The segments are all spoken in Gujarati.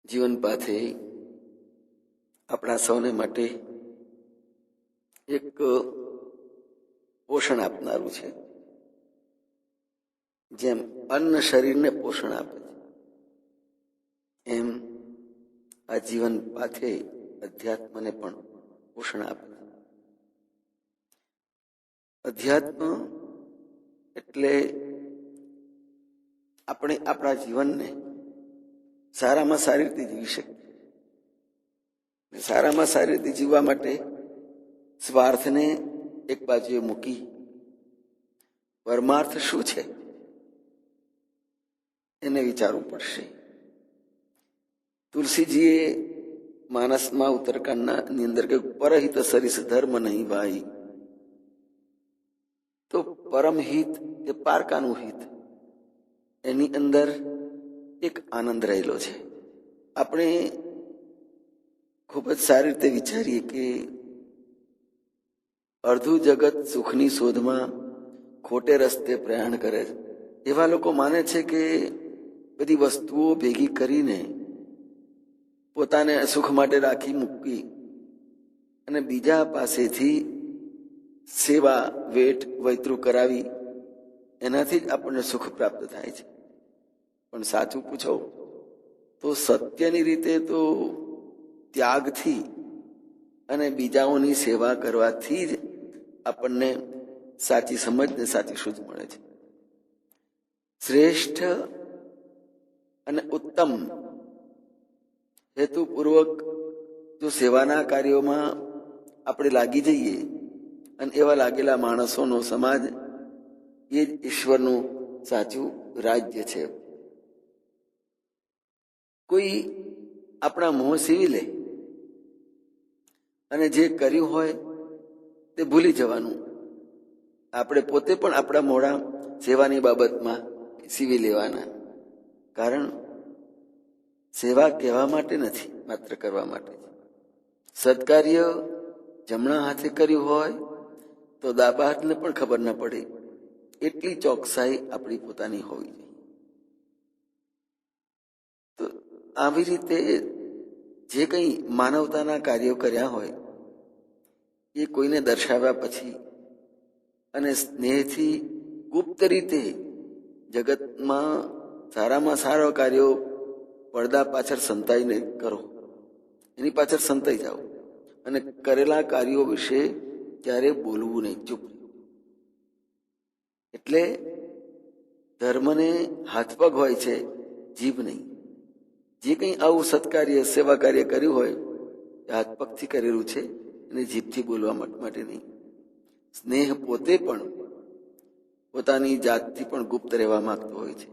જીવન પાથે આપણા સૌને માટે એક પોષણ આપનારું છે. જેમ અન્ન શરીરને પોષણ આપે છે, એમ આ જીવન પાથે અધ્યાત્મને પણ પોષણ આપે છે. અધ્યાત્મ એટલે આપણે આપણા જીવનને સારામાં સારી રીતે જીવી શકીએ. સારામાં સારી રીતે જીવવા માટે સ્વાર્થને એક બાજુએ મૂકી પરમાર્થ શું છે એને વિચારવું પડશે. તુલસીજીએ માનસમાં ઉત્તરકાંડની અંદર કહ્યું, પરહિત સરિસ ધર્મ નહીં ભાઈ. તો પરમહિત એ પારકાનું હિત, એની અંદર એક આનંદ રહેલો છે. આપણે ખૂબ જ સારી રીતે વિચારીએ કે અડધું જગત સુખની શોધમાં ખોટે રસ્તે પ્રયાણ કરે છે. એવા લોકો માને છે કે બધી વસ્તુઓ ભેગી કરીને પોતાને સુખ માટે રાખી મૂકી અને બીજા પાસેથી સેવા વેઠ વૈતરું કરાવી એનાથી જ આપણને સુખ પ્રાપ્ત થાય છે. પણ સાચું પૂછો તો સત્યની રીતે તો ત્યાગથી અને બીજાઓની સેવા કરવાથી જ આપણને સાચી સમજ ને સાચી સૂઝ મળે છે. શ્રેષ્ઠ અને ઉત્તમ હેતુપૂર્વક જો સેવાના કાર્યોમાં આપણે લાગી જઈએ અને એવા લાગેલા માણસોનો સમાજ એ જ ઈશ્વરનું સાચું રાજ્ય છે. કોઈ આપણા મોહ સીવી લે અને જે કર્યું હોય તે ભૂલી જવાનું. આપણે પોતે પણ આપણા મોઢા સેવાની બાબતમાં સીવી લેવાના. કારણ સેવા કહેવા માટે નથી, માત્ર કરવા માટે. સત્કાર્ય જમણા હાથે કર્યું હોય તો ડાબા હાથને પણ ખબર ન પડે એટલી ચોકસાઈ આપણી પોતાની હોવી જોઈએ. તો આવી રીતે જે કંઈ માનવતાના કાર્યો કર્યા હોય એ કોઈને દર્શાવ્યા પછી અને સ્નેહથી ગુપ્ત રીતે જગતમાં સારામાં સારા કાર્યો પડદા પાછળ સંતાઈને કરો, એની પાછળ સંતાઈ જાઓ અને કરેલા કાર્યો વિશે ક્યારે બોલવું નહીં, ચૂપ. એટલે ધર્મને હાથપગ હોય છે, જીભ નહીં. જે કંઈ આવું સત્કાર્ય સેવા કાર્ય કર્યું હોય એ હાથપગથી કરેલું છે અને જીભથી બોલવા માટે નહીં. સ્નેહ પોતે પણ પોતાની જાતથી પણ ગુપ્ત રહેવા માંગતો હોય છે.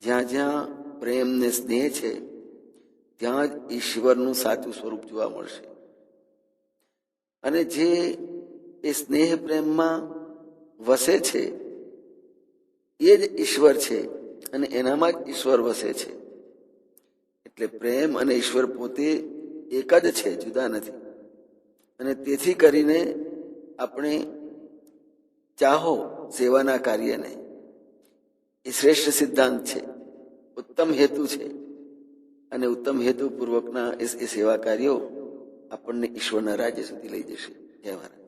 જ્યાં જ્યાં પ્રેમ ને સ્નેહ છે ત્યાં જ ઈશ્વરનું સાચું સ્વરૂપ જોવા મળશે. અને જે એ સ્નેહ પ્રેમમાં વસે છે એ જ ઈશ્વર છે અને એનામાં જ ઈશ્વર વસે છે. એટલે પ્રેમ અને ઈશ્વર પોતે એક જ છે, જુદા નથી. અને તેથી કરીને આપણે ચાહો સેવાના કાર્યને, એ શ્રેષ્ઠ સિદ્ધાંત છે, ઉત્તમ હેતુ છે. અને ઉત્તમ હેતુપૂર્વકના એ સેવા કાર્યો આપણને ઈશ્વરના રાજ્ય સુધી લઈ જશે. જય મહારાજ.